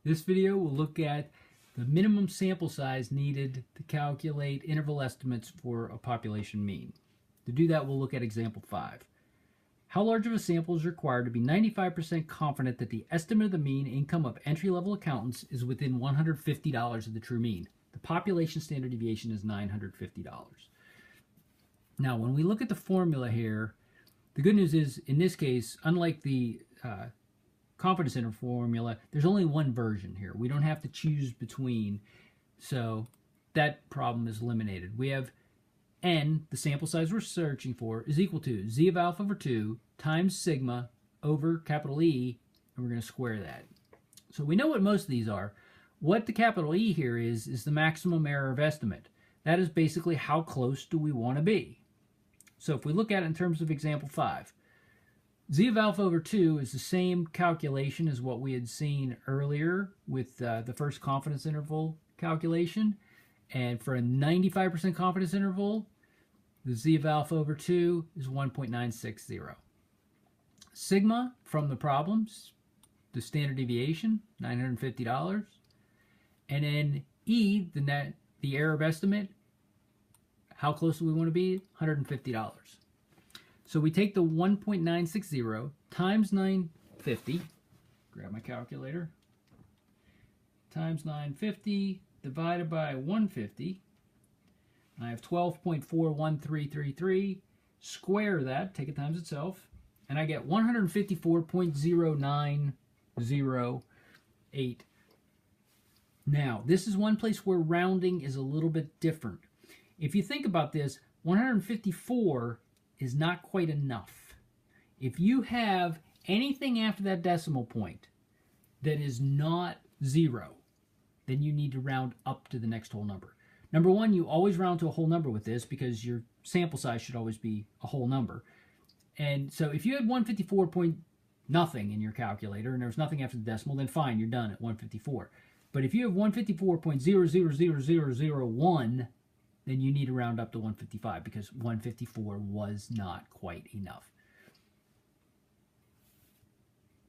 This video will look at the minimum sample size needed to calculate interval estimates for a population mean. To do that, we'll look at example 5. How large of a sample is required to be 95% confident that the estimate of the mean income of entry-level accountants is within $150 of the true mean? The population standard deviation is $950. Now, when we look at the formula here, the good news is, in this case, unlike the confidence interval formula, there's only one version here. We don't have to choose between, so that problem is eliminated. We have n, the sample size we're searching for, is equal to z of alpha over 2 times sigma over capital E, and we're going to square that. So we know what most of these are. What the capital E here is the maximum error of estimate. That is basically how close do we want to be. So if we look at it in terms of example 5, z of alpha over 2 is the same calculation as what we had seen earlier with the first confidence interval calculation. And for a 95% confidence interval, the z of alpha over 2 is 1.960. Sigma from the problems, the standard deviation, $950. And then E, the error of estimate, how close do we want to be? $150. So we take the 1.960 times 950, grab my calculator, times 950 divided by 150. I have 12.41333. Square that, take it times itself, and I get 154.0908. Now, this is one place where rounding is a little bit different. If you think about this, 154 is not quite enough. If you have anything after that decimal point that is not 0, then you need to round up to the next whole number. Number one, you always round to a whole number with this because your sample size should always be a whole number. And so if you had 154 point nothing in your calculator and there was nothing after the decimal, then fine, you're done at 154. But if you have 154.000001, then you need to round up to 155 because 154 was not quite enough.